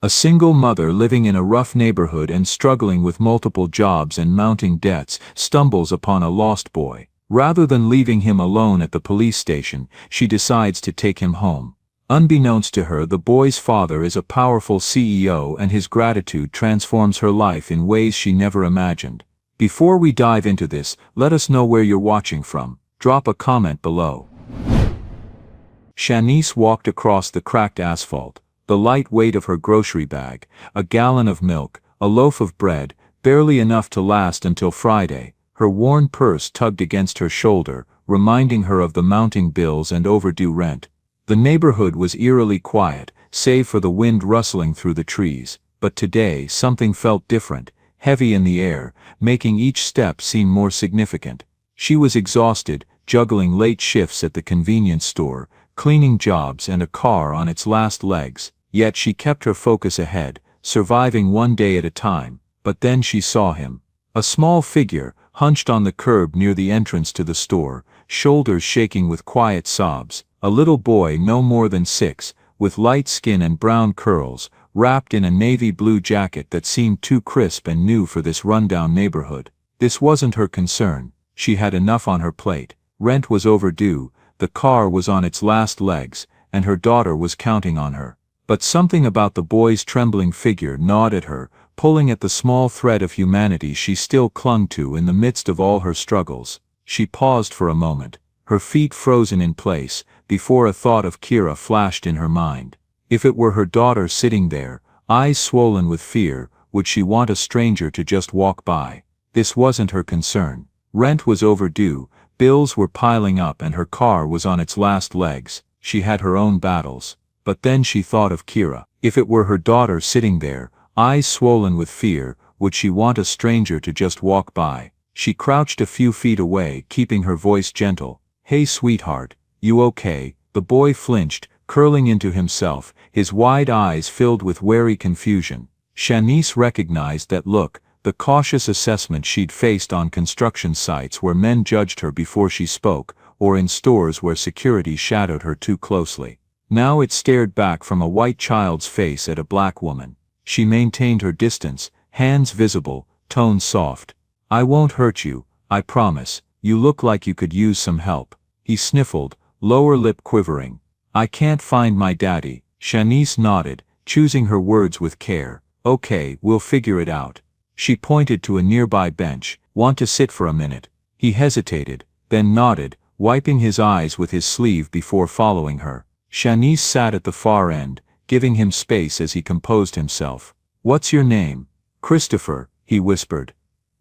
A single mother living in a rough neighborhood and struggling with multiple jobs and mounting debts stumbles upon a lost boy. Rather than leaving him alone at the police station, she decides to take him home. Unbeknownst to her, the boy's father is a powerful CEO, and his gratitude transforms her life in ways she never imagined. Before we dive into this, let us know where you're watching from. Drop a comment below. Shanice walked across the cracked asphalt, the light weight of her grocery bag, a gallon of milk, a loaf of bread, barely enough to last until Friday. Her worn purse tugged against her shoulder, reminding her of the mounting bills and overdue rent. The neighborhood was eerily quiet, save for the wind rustling through the trees, but today something felt different, heavy in the air, making each step seem more significant. She was exhausted, juggling late shifts at the convenience store, cleaning jobs and a car on its last legs, yet she kept her focus ahead, surviving one day at a time. But then she saw him. A small figure, hunched on the curb near the entrance to the store, shoulders shaking with quiet sobs. A little boy no more than 6, with light skin and brown curls, wrapped in a navy blue jacket that seemed too crisp and new for this rundown neighborhood. This wasn't her concern. She had enough on her plate. Rent was overdue, the car was on its last legs, and her daughter was counting on her. But something about the boy's trembling figure gnawed at her, pulling at the small thread of humanity she still clung to in the midst of all her struggles. She paused for a moment, her feet frozen in place, before a thought of Kira flashed in her mind. If it were her daughter sitting there, eyes swollen with fear, would she want a stranger to just walk by? This wasn't her concern. Rent was overdue, bills were piling up, and her car was on its last legs. She had her own battles. But then she thought of Kira. If it were her daughter sitting there, eyes swollen with fear, would she want a stranger to just walk by? She crouched a few feet away, keeping her voice gentle. "Hey sweetheart, you okay?" The boy flinched, curling into himself, his wide eyes filled with wary confusion. Shanice recognized that look, the cautious assessment she'd faced on construction sites where men judged her before she spoke, or in stores where security shadowed her too closely. Now it stared back from a white child's face at a black woman. She maintained her distance, hands visible, tone soft. "I won't hurt you, I promise. You look like you could use some help." He sniffled, lower lip quivering. "I can't find my daddy." Shanice nodded, choosing her words with care. "Okay, we'll figure it out." She pointed to a nearby bench. "Want to sit for a minute?" He hesitated, then nodded, wiping his eyes with his sleeve before following her. Shanice sat at the far end, giving him space as he composed himself. "What's your name?" "Christopher," he whispered.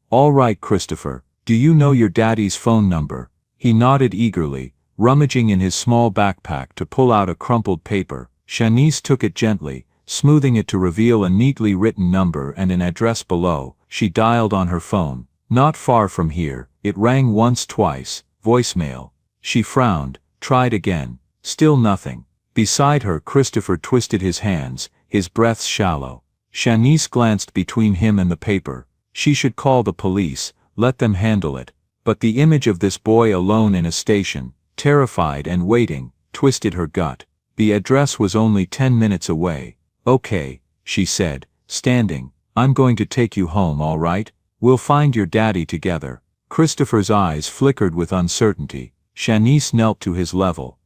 "All right, Christopher. Do you know your daddy's phone number?" He nodded eagerly, rummaging in his small backpack to pull out a crumpled paper. Shanice took it gently, smoothing it to reveal a neatly written number and an address below. She dialed on her phone. "Not far from here." It rang once, twice. Voicemail. She frowned, tried again. Still nothing. Beside her, Christopher twisted his hands, his breaths shallow. Shanice glanced between him and the paper. She should call the police, let them handle it. But the image of this boy alone in a station, terrified and waiting, twisted her gut. The address was only 10 minutes away. "Okay," she said, standing. "I'm going to take you home, all right? We'll find your daddy together." Christopher's eyes flickered with uncertainty. Shanice knelt to his level.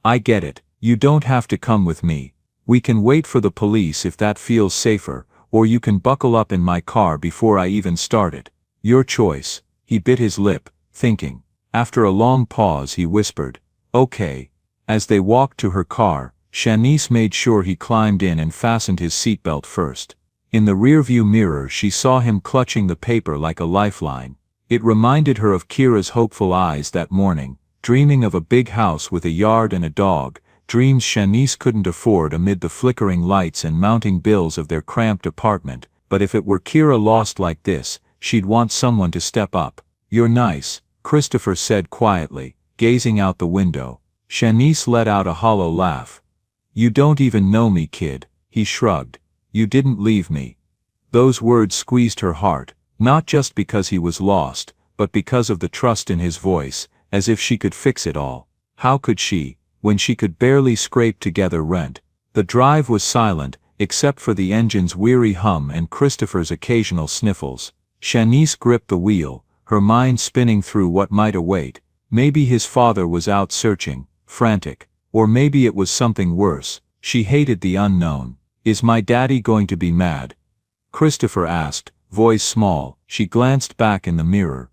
"I get it. You don't have to come with me. We can wait for the police if that feels safer, or you can buckle up in my car before I even start it. Your choice." He bit his lip, thinking. After a long pause he whispered, "Okay." As they walked to her car, Shanice made sure he climbed in and fastened his seatbelt first. In the rearview mirror she saw him clutching the paper like a lifeline. It reminded her of Kira's hopeful eyes that morning, dreaming of a big house with a yard and a dog, dreams Shanice couldn't afford amid the flickering lights and mounting bills of their cramped apartment. But if it were Kira lost like this, she'd want someone to step up. "You're nice," Christopher said quietly, gazing out the window. Shanice let out a hollow laugh. "You don't even know me, kid." He shrugged. "You didn't leave me." Those words squeezed her heart, not just because he was lost, but because of the trust in his voice, as if she could fix it all. How could she, when she could barely scrape together rent? The drive was silent, except for the engine's weary hum and Christopher's occasional sniffles. Shanice gripped the wheel, her mind spinning through what might await. Maybe his father was out searching, frantic. Or maybe it was something worse. She hated the unknown. Is my daddy going to be mad? Christopher asked, voice small. She glanced back in the mirror.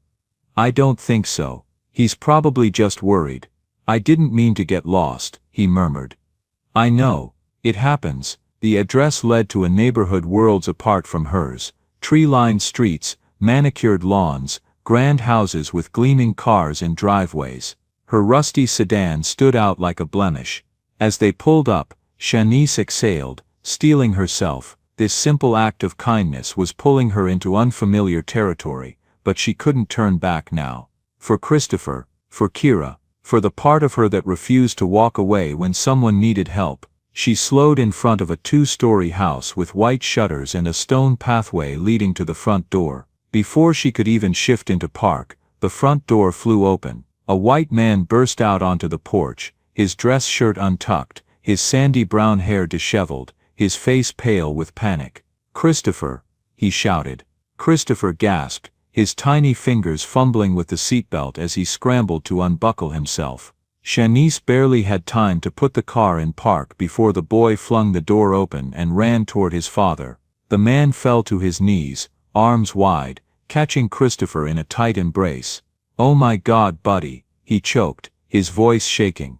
I don't think so. He's probably just worried. I didn't mean to get lost, he murmured. I know. It happens. The address led to a neighborhood worlds apart from hers. Tree-lined streets, manicured lawns, grand houses with gleaming cars and driveways. Her rusty sedan stood out like a blemish. As they pulled up, Shanice exhaled, steeling herself. This simple act of kindness was pulling her into unfamiliar territory, but she couldn't turn back now. For Christopher, for Kira, for the part of her that refused to walk away when someone needed help, she slowed in front of a 2-story house with white shutters and a stone pathway leading to the front door. Before she could even shift into park, the front door flew open. A white man burst out onto the porch, his dress shirt untucked, his sandy brown hair disheveled, his face pale with panic. Christopher, he shouted. Christopher gasped, his tiny fingers fumbling with the seatbelt as he scrambled to unbuckle himself. Shanice barely had time to put the car in park before the boy flung the door open and ran toward his father. The man fell to his knees, arms wide, catching Christopher in a tight embrace. Oh my God, buddy, he choked, his voice shaking.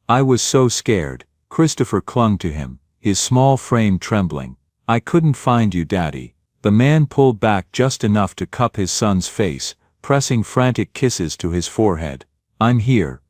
I was so scared. Christopher clung to him, his small frame trembling. I couldn't find you, Daddy. The man pulled back just enough to cup his son's face, pressing frantic kisses to his forehead. I'm here.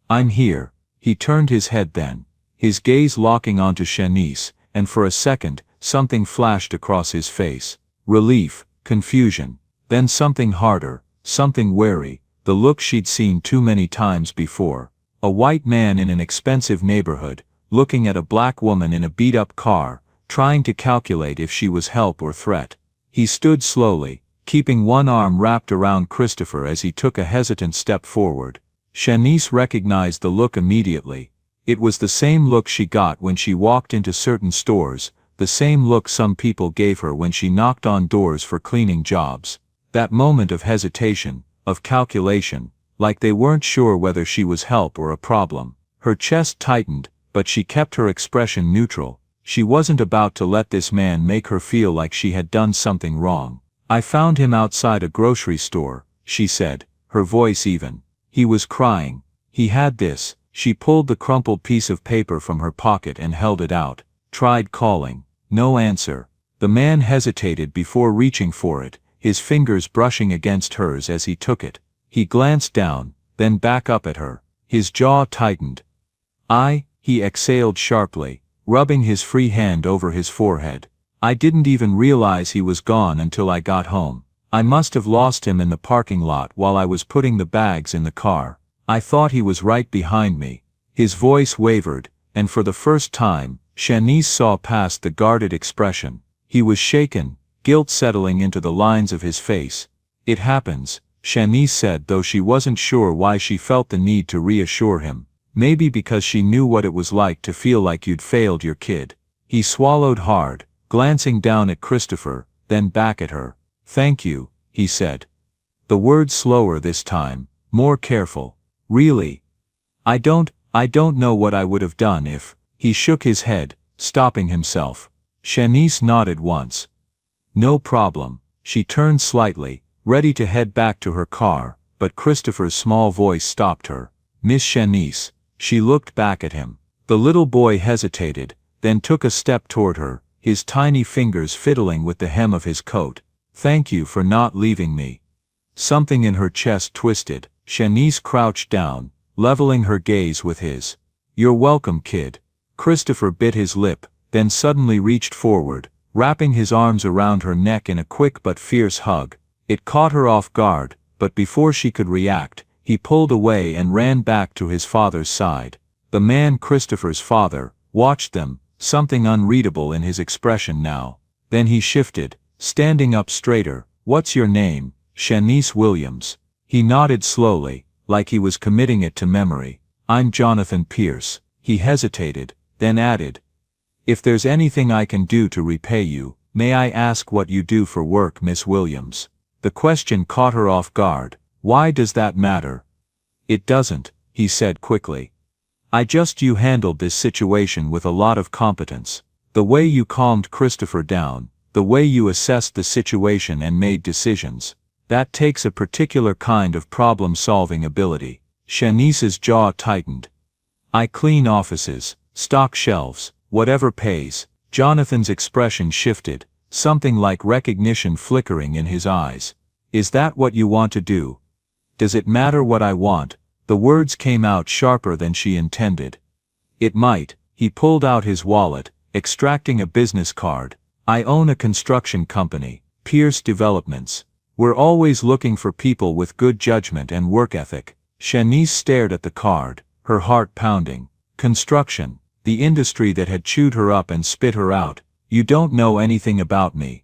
I'm here. He turned his head then, his gaze locking onto Shanice, and for a second, something flashed across his face. Relief, confusion, then something harder, something wary, the look she'd seen too many times before. A white man in an expensive neighborhood, looking at a black woman in a beat-up car, trying to calculate if she was help or threat. He stood slowly, keeping one arm wrapped around Christopher as he took a hesitant step forward. Shanice recognized the look immediately. It was the same look she got when she walked into certain stores, the same look some people gave her when she knocked on doors for cleaning jobs. That moment of hesitation, of calculation, like they weren't sure whether she was help or a problem. Her chest tightened, but she kept her expression neutral. She wasn't about to let this man make her feel like she had done something wrong. I found him outside a grocery store, she said, her voice even. He was crying. He had this. She pulled the crumpled piece of paper from her pocket and held it out. Tried calling. No answer. The man hesitated before reaching for it, his fingers brushing against hers as he took it. He glanced down, then back up at her. His jaw tightened. He exhaled sharply, rubbing his free hand over his forehead. I didn't even realize he was gone until I got home. I must have lost him in the parking lot while I was putting the bags in the car. I thought he was right behind me. His voice wavered, and for the first time, Shanice saw past the guarded expression. He was shaken, guilt settling into the lines of his face. It happens, Shanice said, though she wasn't sure why she felt the need to reassure him. Maybe because she knew what it was like to feel like you'd failed your kid. He swallowed hard, glancing down at Christopher, then back at her. Thank you, he said. The words slower this time, more careful. Really? I don't know what I would have done if. He shook his head, stopping himself. Shanice nodded once. No problem. She turned slightly, ready to head back to her car, but Christopher's small voice stopped her. Miss Shanice. She looked back at him. The little boy hesitated, then took a step toward her, his tiny fingers fiddling with the hem of his coat. Thank you for not leaving me. Something in her chest twisted. Shanice crouched down, leveling her gaze with his. You're welcome, kid. Christopher bit his lip, then suddenly reached forward, wrapping his arms around her neck in a quick but fierce hug. It caught her off guard, but before she could react, he pulled away and ran back to his father's side. The man, Christopher's father, watched them, something unreadable in his expression now. Then he shifted, standing up straighter. What's your name? Shanice Williams. He nodded slowly, like he was committing it to memory. I'm Jonathan Pierce. He hesitated, then added. If there's anything I can do to repay you, may I ask what you do for work, Miss Williams? The question caught her off guard. Why does that matter? It doesn't, he said quickly. You handled this situation with a lot of competence. The way you calmed Christopher down, the way you assessed the situation and made decisions. That takes a particular kind of problem-solving ability. Shanice's jaw tightened. I clean offices, stock shelves, whatever pays. Jonathan's expression shifted, something like recognition flickering in his eyes. Is that what you want to do? Does it matter what I want? The words came out sharper than she intended. It might. He pulled out his wallet, extracting a business card. I own a construction company, Pierce Developments. We're always looking for people with good judgment and work ethic. Shanice stared at the card, her heart pounding. Construction, the industry that had chewed her up and spit her out. You don't know anything about me.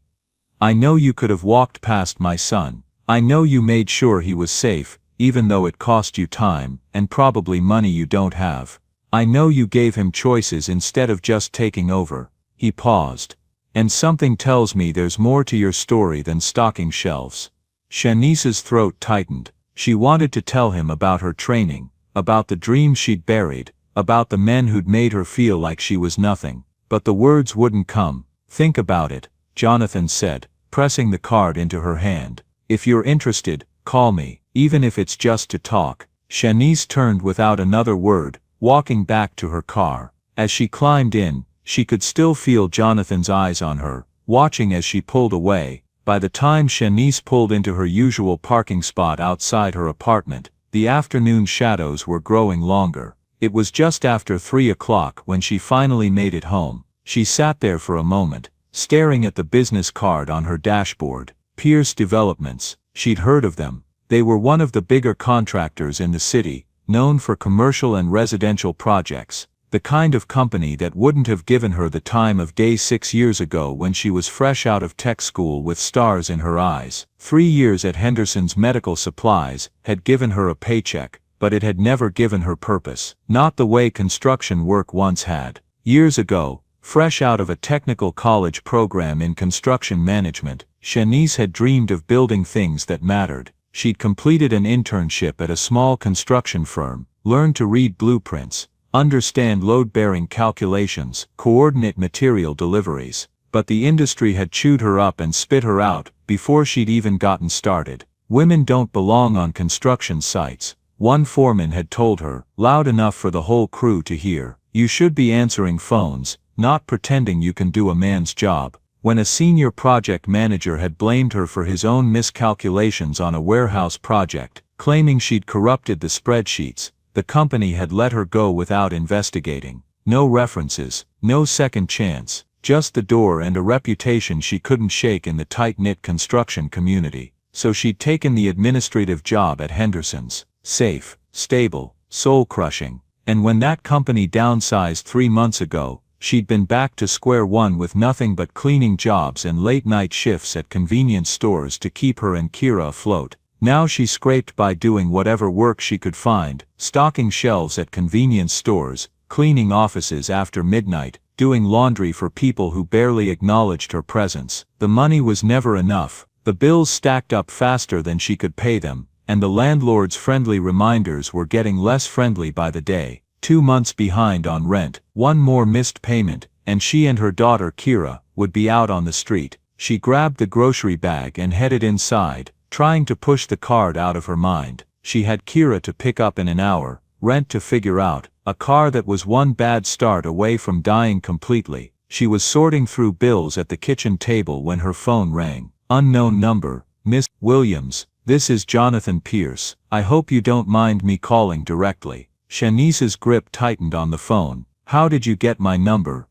I know you could have walked past my son. I know you made sure he was safe, even though it cost you time, and probably money you don't have. I know you gave him choices instead of just taking over. He paused. And something tells me there's more to your story than stocking shelves. Shanice's throat tightened. She wanted to tell him about her training, about the dreams she'd buried, about the men who'd made her feel like she was nothing. But the words wouldn't come. Think about it, Jonathan said, pressing the card into her hand. If you're interested, call me, even if it's just to talk. Shanice turned without another word, walking back to her car. As she climbed in, she could still feel Jonathan's eyes on her, watching as she pulled away. By the time Shanice pulled into her usual parking spot outside her apartment, the afternoon shadows were growing longer. It was just after 3 o'clock when she finally made it home. She sat there for a moment, staring at the business card on her dashboard. Pierce Developments. She'd heard of them. They were one of the bigger contractors in the city, known for commercial and residential projects. The kind of company that wouldn't have given her the time of day 6 years ago when she was fresh out of tech school with stars in her eyes. 3 years at Henderson's Medical Supplies had given her a paycheck, but it had never given her purpose. Not the way construction work once had. Years ago, fresh out of a technical college program in construction management, Shanice had dreamed of building things that mattered. She'd completed an internship at a small construction firm, learned to read blueprints, understand load-bearing calculations, coordinate material deliveries. But the industry had chewed her up and spit her out before she'd even gotten started. Women don't belong on construction sites, one foreman had told her, loud enough for the whole crew to hear. You should be answering phones, not pretending you can do a man's job. When a senior project manager had blamed her for his own miscalculations on a warehouse project, claiming she'd corrupted the spreadsheets, the company had let her go without investigating. No references, no second chance, just the door and a reputation she couldn't shake in the tight-knit construction community. So she'd taken the administrative job at Henderson's. Safe, stable, soul-crushing. And when that company downsized 3 months ago, she'd been back to square one with nothing but cleaning jobs and late-night shifts at convenience stores to keep her and Kira afloat. Now she scraped by doing whatever work she could find, stocking shelves at convenience stores, cleaning offices after midnight, doing laundry for people who barely acknowledged her presence. The money was never enough, the bills stacked up faster than she could pay them, and the landlord's friendly reminders were getting less friendly by the day. 2 months behind on rent, one more missed payment, and she and her daughter Kira would be out on the street. She grabbed the grocery bag and headed inside, trying to push the card out of her mind. She had Kira to pick up in an hour, rent to figure out, a car that was one bad start away from dying completely. She was sorting through bills at the kitchen table when her phone rang. Unknown number. Miss Williams, this is Jonathan Pierce. I hope you don't mind me calling directly. Shanice's grip tightened on the phone. How did you get my number?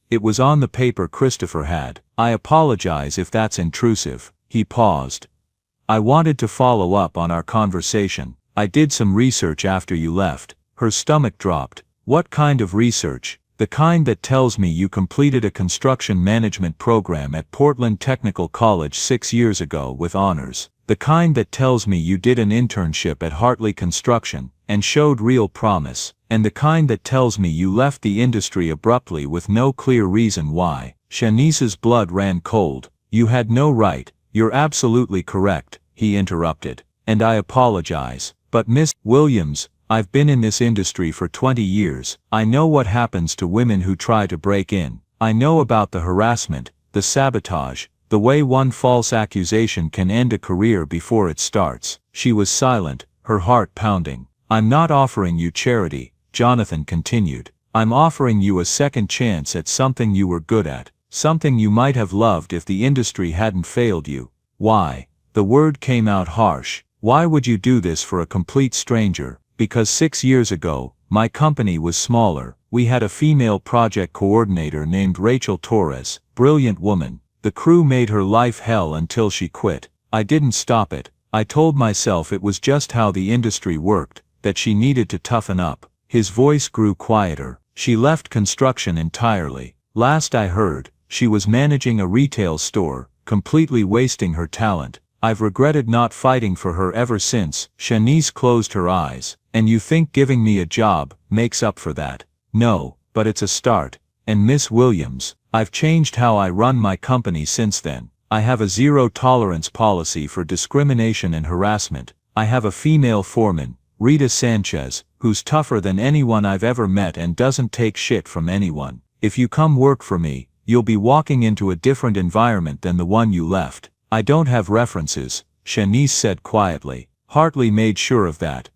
It was on the paper Christopher had. I apologize if that's intrusive. He paused. I wanted to follow up on our conversation. I did some research after you left. Her stomach dropped. What kind of research? The kind that tells me you completed a construction management program at Portland Technical College 6 years ago with honors. The kind that tells me you did an internship at Hartley Construction, and showed real promise, and the kind that tells me you left the industry abruptly with no clear reason why. Shanice's blood ran cold. You had no right. You're absolutely correct, he interrupted. And I apologize. But Miss Williams, I've been in this industry for 20 years. I know what happens to women who try to break in. I know about the harassment, the sabotage, the way one false accusation can end a career before it starts. She was silent, her heart pounding. I'm not offering you charity, Jonathan continued. I'm offering you a second chance at something you were good at, something you might have loved if the industry hadn't failed you. Why? The word came out harsh. Why would you do this for a complete stranger? Because 6 years ago, my company was smaller. We had a female project coordinator named Rachel Torres, brilliant woman. The crew made her life hell until she quit. I didn't stop it. I told myself it was just how the industry worked, that she needed to toughen up. His voice grew quieter. She left construction entirely. Last I heard, she was managing a retail store, completely wasting her talent. I've regretted not fighting for her ever since. Shanice closed her eyes. And you think giving me a job makes up for that? No, but it's a start. And Miss Williams, I've changed how I run my company since then. I have a zero-tolerance policy for discrimination and harassment. I have a female foreman, Rita Sanchez, who's tougher than anyone I've ever met and doesn't take shit from anyone. If you come work for me, you'll be walking into a different environment than the one you left. I don't have references, Shanice said quietly. Hartley made sure of that.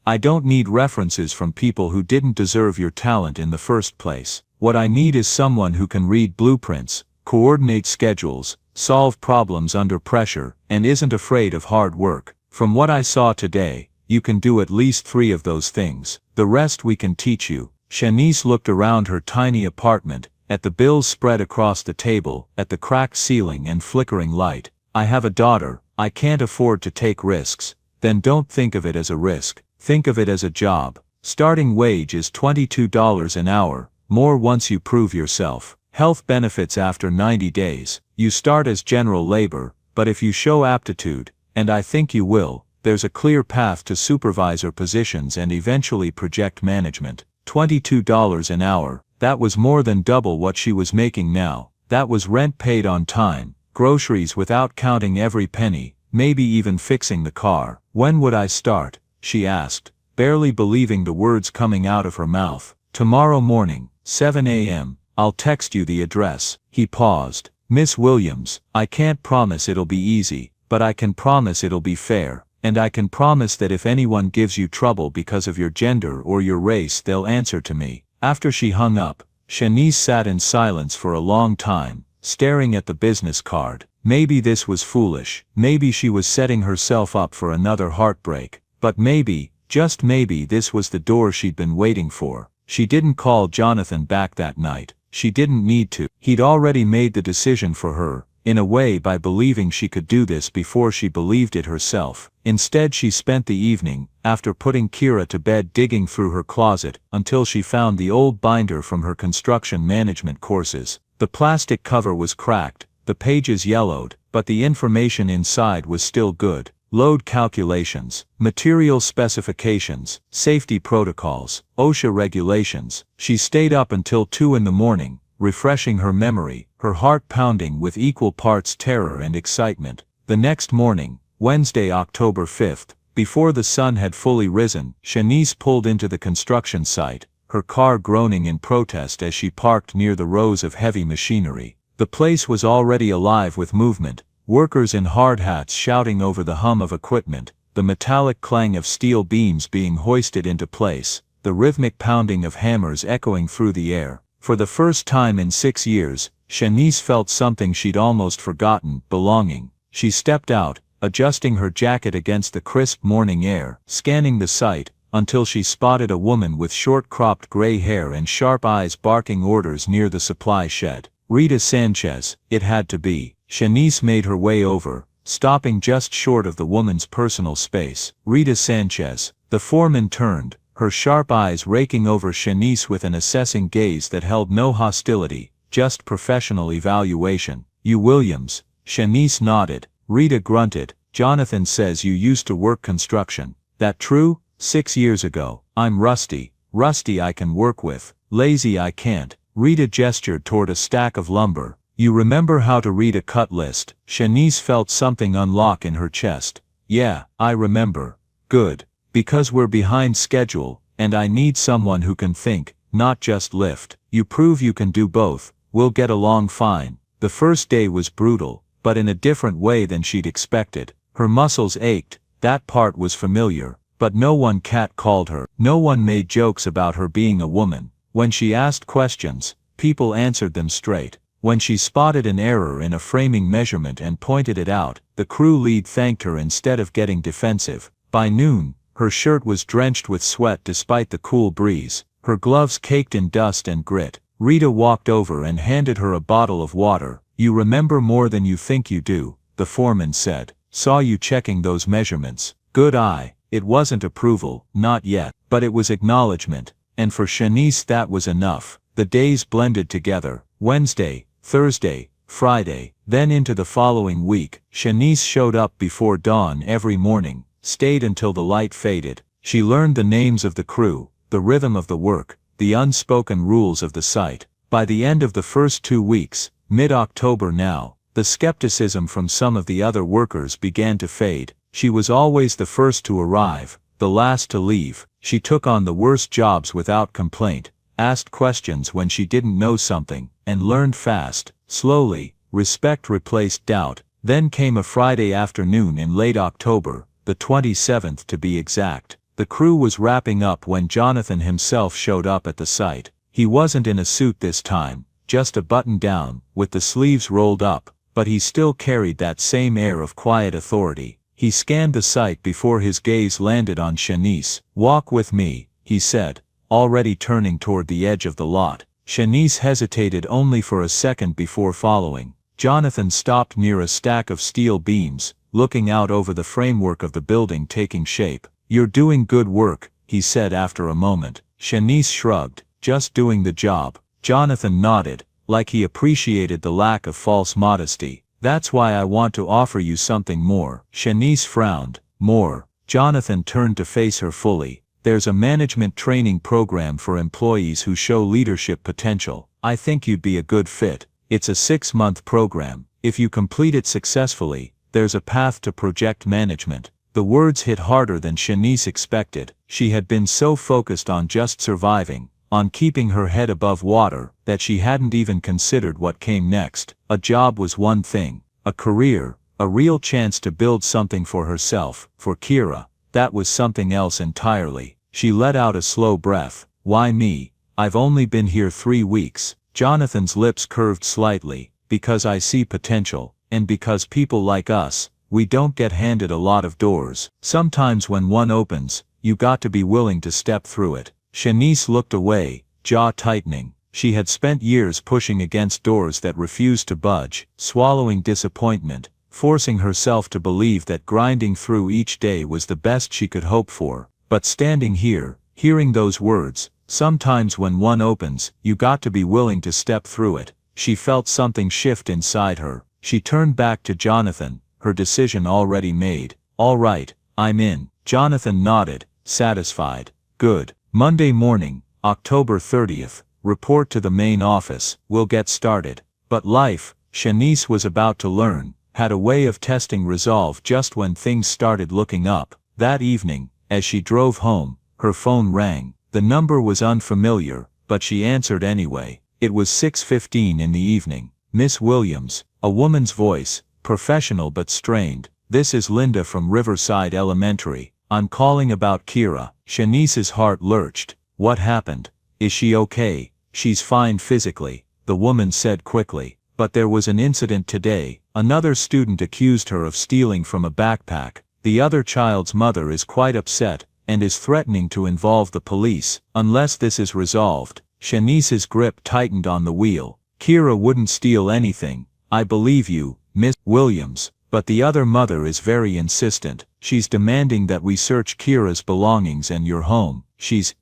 I don't need references from people who didn't deserve your talent in the first place. What I need is someone who can read blueprints, coordinate schedules, solve problems under pressure, and isn't afraid of hard work. From what I saw today, you can do at least 3 of those things. The rest we can teach you. Shanice looked around her tiny apartment, at the bills spread across the table, at the cracked ceiling and flickering light. I have a daughter. I can't afford to take risks. Then don't think of it as a risk. Think of it as a job. Starting wage is $22 an hour, more once you prove yourself. Health benefits after 90 days. You start as general labor, but if you show aptitude, and I think you will, there's a clear path to supervisor positions and eventually project management. $22 an hour, that was more than double what she was making now. That was rent paid on time, groceries without counting every penny, maybe even fixing the car. When would I start? She asked, barely believing the words coming out of her mouth. Tomorrow morning, 7 a.m., I'll text you the address. He paused. Miss Williams, I can't promise it'll be easy, but I can promise it'll be fair, and I can promise that if anyone gives you trouble because of your gender or your race, they'll answer to me. After she hung up, Shanice sat in silence for a long time, staring at the business card. Maybe this was foolish. Maybe she was setting herself up for another heartbreak. But maybe, just maybe, this was the door she'd been waiting for. She didn't call Jonathan back that night. She didn't need to. He'd already made the decision for her, in a way, by believing she could do this before she believed it herself. Instead, she spent the evening, after putting Kira to bed, digging through her closet, until she found the old binder from her construction management courses. The plastic cover was cracked, the pages yellowed, but the information inside was still good. Load calculations, material specifications, safety protocols, OSHA regulations. She stayed up until 2 in the morning, refreshing her memory, her heart pounding with equal parts terror and excitement. The next morning, Wednesday, October 5th, before the sun had fully risen, Shanice pulled into the construction site, her car groaning in protest as she parked near the rows of heavy machinery. The place was already alive with movement. Workers in hard hats shouting over the hum of equipment, the metallic clang of steel beams being hoisted into place, the rhythmic pounding of hammers echoing through the air. For the first time in 6 years, Shanice felt something she'd almost forgotten: belonging. She stepped out, adjusting her jacket against the crisp morning air, scanning the site, until she spotted a woman with short-cropped gray hair and sharp eyes barking orders near the supply shed. Rita Sanchez, it had to be. Shanice made her way over, stopping just short of the woman's personal space. Rita Sanchez. The foreman turned, her sharp eyes raking over Shanice with an assessing gaze that held no hostility, just professional evaluation. You Williams? Shanice nodded. Rita grunted. Jonathan says you used to work construction. That true? 6 years ago. I'm rusty. Rusty I can work with. Lazy I can't. Rita gestured toward a stack of lumber. You remember how to read a cut list? Shanice felt something unlock in her chest. Yeah, I remember. Good. Because we're behind schedule, and I need someone who can think, not just lift. You prove you can do both. We'll get along fine. The first day was brutal, but in a different way than she'd expected. Her muscles ached. That part was familiar. But no one catcalled her. No one made jokes about her being a woman. When she asked questions, people answered them straight. When she spotted an error in a framing measurement and pointed it out, the crew lead thanked her instead of getting defensive. By noon, her shirt was drenched with sweat despite the cool breeze. Her gloves caked in dust and grit. Rita walked over and handed her a bottle of water. You remember more than you think you do, the foreman said. Saw you checking those measurements. Good eye. It wasn't approval, not yet, but it was acknowledgement, and for Shanice that was enough. The days blended together. Wednesday, Thursday, Friday, then into the following week. Shanice showed up before dawn every morning, stayed until the light faded. She learned the names of the crew, the rhythm of the work, the unspoken rules of the site. By the end of the first 2 weeks, mid-October now, the skepticism from some of the other workers began to fade. She was always the first to arrive, the last to leave. She took on the worst jobs without complaint, asked questions when she didn't know something, and learned fast. Slowly, respect replaced doubt. Then came a Friday afternoon in late October, the 27th to be exact. The crew was wrapping up when Jonathan himself showed up at the site. He wasn't in a suit this time, just a button-down, with the sleeves rolled up, but he still carried that same air of quiet authority. He scanned the site before his gaze landed on Shanice. Walk with me, he said, already turning toward the edge of the lot. Shanice hesitated only for a second before following. Jonathan stopped near a stack of steel beams, looking out over the framework of the building taking shape. You're doing good work, he said after a moment. Shanice shrugged, just doing the job. Jonathan nodded, like he appreciated the lack of false modesty. That's why I want to offer you something more. Shanice frowned. More. Jonathan turned to face her fully. There's a management training program for employees who show leadership potential. I think you'd be a good fit. It's a 6-month program. If you complete it successfully, there's a path to project management. The words hit harder than Shanice expected. She had been so focused on just surviving, on keeping her head above water, that she hadn't even considered what came next. A job was one thing. A career, a real chance to build something for herself, for Kira, that was something else entirely. She let out a slow breath. Why me? I've only been here 3 weeks. Jonathan's lips curved slightly. Because I see potential, and because people like us, we don't get handed a lot of doors. Sometimes when one opens, you got to be willing to step through it. Shanice looked away, jaw tightening. She had spent years pushing against doors that refused to budge, swallowing disappointment, forcing herself to believe that grinding through each day was the best she could hope for. But standing here, hearing those words, sometimes when one opens, you got to be willing to step through it. She felt something shift inside her. She turned back to Jonathan, her decision already made. All right, I'm in. Jonathan nodded, satisfied. Good. Monday morning, October 30th, report to the main office. We'll get started. But life, Shanice was about to learn, had a way of testing resolve just when things started looking up. That evening, as she drove home, her phone rang. The number was unfamiliar, but she answered anyway. It was 6:15 in the evening. Miss Williams, a woman's voice, professional but strained. This is Linda from Riverside Elementary. I'm calling about Kira. Shanice's heart lurched. What happened? Is she okay? She's fine physically, the woman said quickly. But there was an incident today. Another student accused her of stealing from a backpack. The other child's mother is quite upset, and is threatening to involve the police, unless this is resolved. Shanice's grip tightened on the wheel. Kira wouldn't steal anything. I believe you, Miss Williams. But the other mother is very insistent. She's demanding that we search Kira's belongings and your home. She's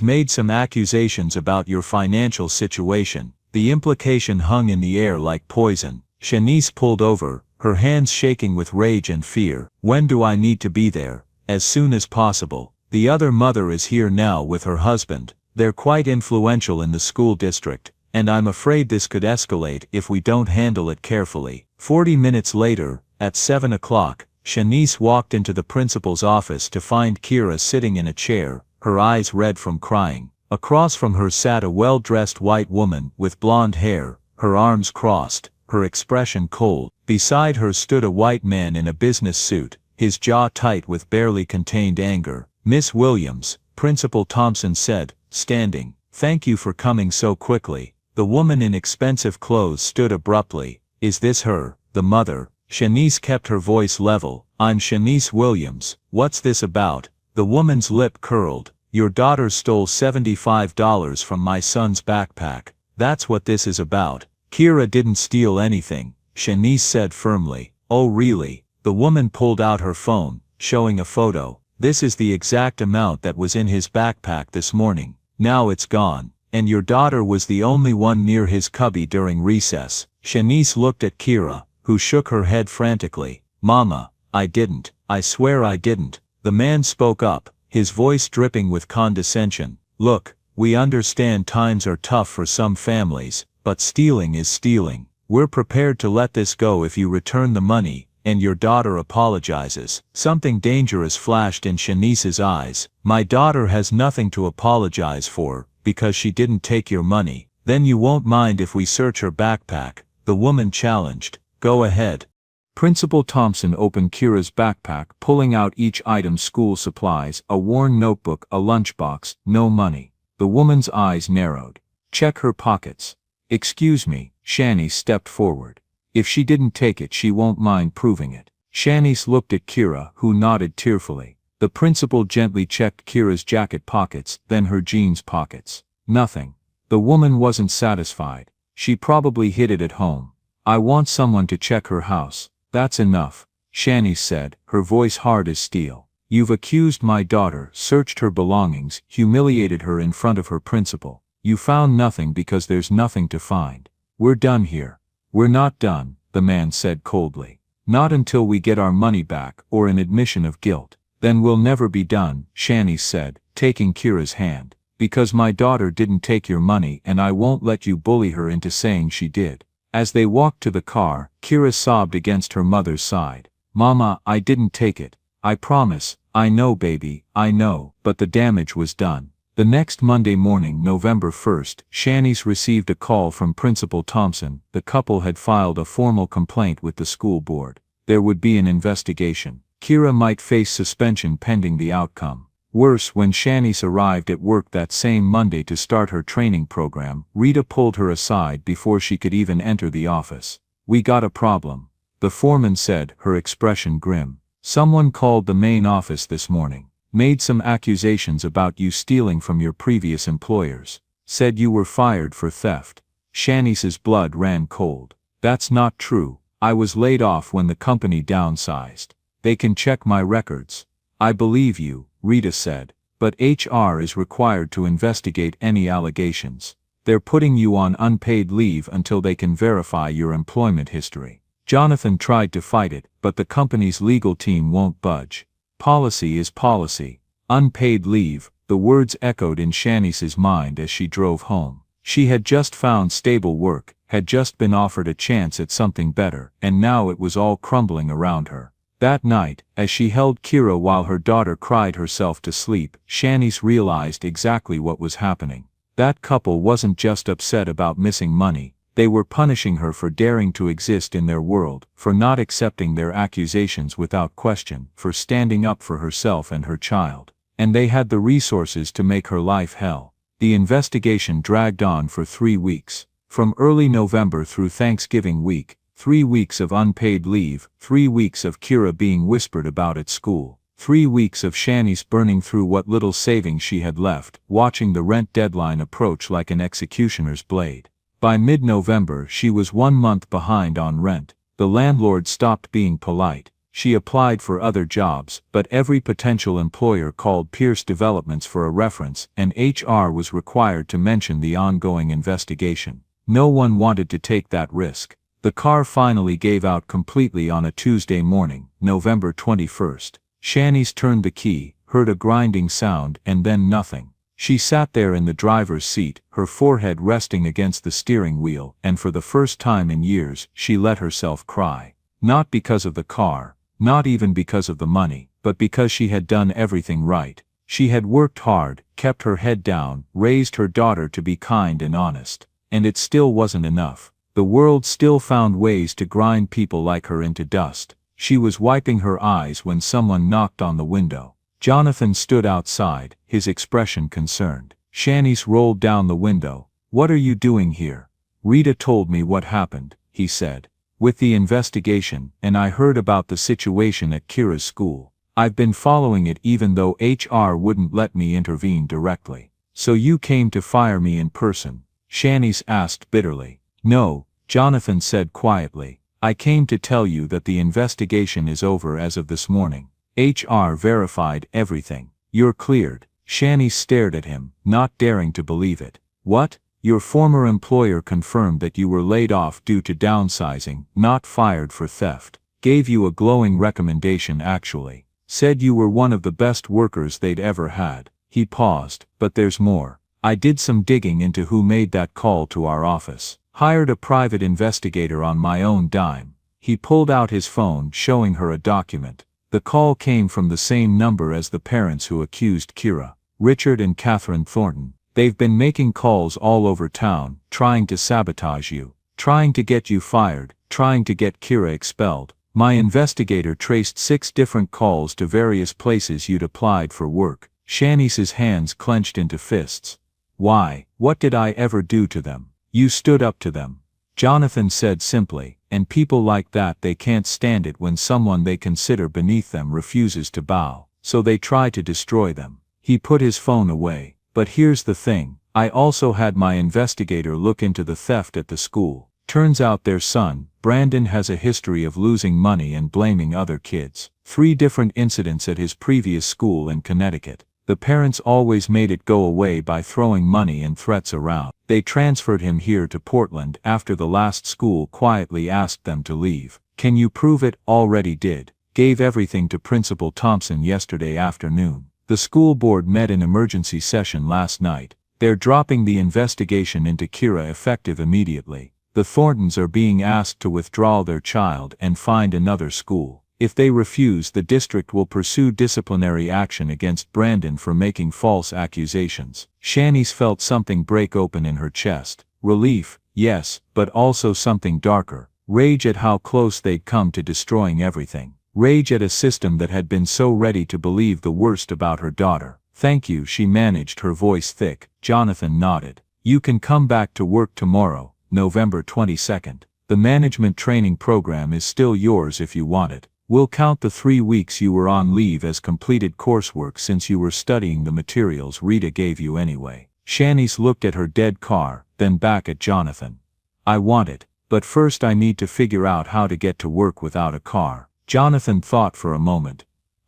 made some accusations about your financial situation. The implication hung in the air like poison. Shanice pulled over, her hands shaking with rage and fear. When do I need to be there? As soon as possible. The other mother is here now with her husband. They're quite influential in the school district, and I'm afraid this could escalate if we don't handle it carefully. 40 minutes later, at 7 o'clock, Shanice walked into the principal's office to find Kira sitting in a chair, her eyes red from crying. Across from her sat a well-dressed white woman with blonde hair, her arms crossed, her expression cold. Beside her stood a white man in a business suit, his jaw tight with barely contained anger. "Miss Williams," Principal Thompson said, standing. "Thank you for coming so quickly." The woman in expensive clothes stood abruptly. "Is this her, the mother?" Shanice kept her voice level. "I'm Shanice Williams. What's this about?" The woman's lip curled. "Your daughter stole $75 from my son's backpack. That's what this is about." "Kira didn't steal anything," Shanice said firmly. "Oh really?" The woman pulled out her phone, showing a photo. "This is the exact amount that was in his backpack this morning. Now it's gone. And your daughter was the only one near his cubby during recess." Shanice looked at Kira, who shook her head frantically. "Mama, I didn't. I swear I didn't." The man spoke up, his voice dripping with condescension. "Look, we understand times are tough for some families, but stealing is stealing. We're prepared to let this go if you return the money, and your daughter apologizes." Something dangerous flashed in Shanice's eyes. "My daughter has nothing to apologize for, because she didn't take your money." "Then you won't mind if we search her backpack?" the woman challenged. "Go ahead." Principal Thompson opened Kira's backpack, pulling out each item: school supplies, a worn notebook, a lunchbox, no money. The woman's eyes narrowed. "Check her pockets." "Excuse me," Shanice stepped forward. "If she didn't take it, she won't mind proving it." Shanice looked at Kira, who nodded tearfully. The principal gently checked Kira's jacket pockets, then her jeans pockets. Nothing. The woman wasn't satisfied. "She probably hid it at home. I want someone to check her house." "That's enough," Shanice said, her voice hard as steel. "You've accused my daughter, searched her belongings, humiliated her in front of her principal. You found nothing because there's nothing to find. We're done here." "We're not done," the man said coldly. "Not until we get our money back, or an admission of guilt." "Then we'll never be done," Shanice said, taking Kira's hand. "Because my daughter didn't take your money, and I won't let you bully her into saying she did." As they walked to the car, Kira sobbed against her mother's side. "Mama, I didn't take it. I promise." "I know, baby, I know, but the damage was done." The next Monday morning, November 1st, Shanice received a call from Principal Thompson. The couple had filed a formal complaint with the school board. There would be an investigation. Kira might face suspension pending the outcome. Worse, when Shanice arrived at work that same Monday to start her training program, Rita pulled her aside before she could even enter the office. "We got a problem," the foreman said, her expression grim. "Someone called the main office this morning. Made some accusations about you stealing from your previous employers. Said you were fired for theft." Shanice's blood ran cold. "That's not true. I was laid off when the company downsized. They can check my records." "I believe you," Rita said, "but HR is required to investigate any allegations. They're putting you on unpaid leave until they can verify your employment history." Jonathan tried to fight it, but the company's legal team won't budge. Policy is policy. Unpaid leave, the words echoed in Shanice's mind as she drove home. She had just found stable work, had just been offered a chance at something better, and now it was all crumbling around her. That night, as she held Kira while her daughter cried herself to sleep, Shanice realized exactly what was happening. That couple wasn't just upset about missing money. They were punishing her for daring to exist in their world, for not accepting their accusations without question, for standing up for herself and her child. And they had the resources to make her life hell. The investigation dragged on for 3 weeks. From early November through Thanksgiving week, 3 weeks of unpaid leave, 3 weeks of Kira being whispered about at school, 3 weeks of Shanice burning through what little savings she had left, watching the rent deadline approach like an executioner's blade. By mid-November she was 1 month behind on rent. The landlord stopped being polite. She applied for other jobs, but every potential employer called Pierce Developments for a reference, and HR was required to mention the ongoing investigation. No one wanted to take that risk. The car finally gave out completely on a Tuesday morning, November 21st. Shanice turned the key, heard a grinding sound and then nothing. She sat there in the driver's seat, her forehead resting against the steering wheel, and for the first time in years she let herself cry. Not because of the car, not even because of the money, but because she had done everything right. She had worked hard, kept her head down, raised her daughter to be kind and honest. And it still wasn't enough. The world still found ways to grind people like her into dust. She was wiping her eyes when someone knocked on the window. Jonathan stood outside, his expression concerned. Shanice rolled down the window. "What are you doing here?" "Rita told me what happened," he said. "With the investigation, and I heard about the situation at Kira's school. I've been following it even though HR wouldn't let me intervene directly." "So you came to fire me in person?" Shanice asked bitterly. "No," Jonathan said quietly. "I came to tell you that the investigation is over as of this morning. HR verified everything. You're cleared." Shanice stared at him, not daring to believe it. "What? Your former employer confirmed that you were laid off due to downsizing, not fired for theft. Gave you a glowing recommendation actually. Said you were one of the best workers they'd ever had." He paused. "But there's more. I did some digging into who made that call to our office. Hired a private investigator on my own dime." He pulled out his phone, showing her a document. The call came from the same number as the parents who accused Kira, Richard and Catherine Thornton. "They've been making calls all over town, trying to sabotage you, trying to get you fired, trying to get Kira expelled. My investigator traced 6 different calls to various places you'd applied for work." Shanice's hands clenched into fists. "Why? What did I ever do to them?" "You stood up to them," Jonathan said simply, "and people like that, they can't stand it when someone they consider beneath them refuses to bow, so they try to destroy them." He put his phone away. "But here's the thing, I also had my investigator look into the theft at the school. Turns out their son, Brandon, has a history of losing money and blaming other kids. 3 different incidents at his previous school in Connecticut. The parents always made it go away by throwing money and threats around. They transferred him here to Portland after the last school quietly asked them to leave. Can you prove it?" "Already did. Gave everything to Principal Thompson yesterday afternoon. The school board met in emergency session last night. They're dropping the investigation into Kira effective immediately. The Thorntons are being asked to withdraw their child and find another school. If they refuse, the district will pursue disciplinary action against Brandon for making false accusations." Shanice felt something break open in her chest. Relief, yes, but also something darker. Rage at how close they'd come to destroying everything. Rage at a system that had been so ready to believe the worst about her daughter. "Thank you," she managed, her voice thick. Jonathan nodded. "You can come back to work tomorrow, November 22nd. The management training program is still yours if you want it. We'll count the 3 weeks you were on leave as completed coursework since you were studying the materials Rita gave you anyway." Shanice looked at her dead car, then back at Jonathan. "I want it, but first I need to figure out how to get to work without a car." Jonathan thought for a moment.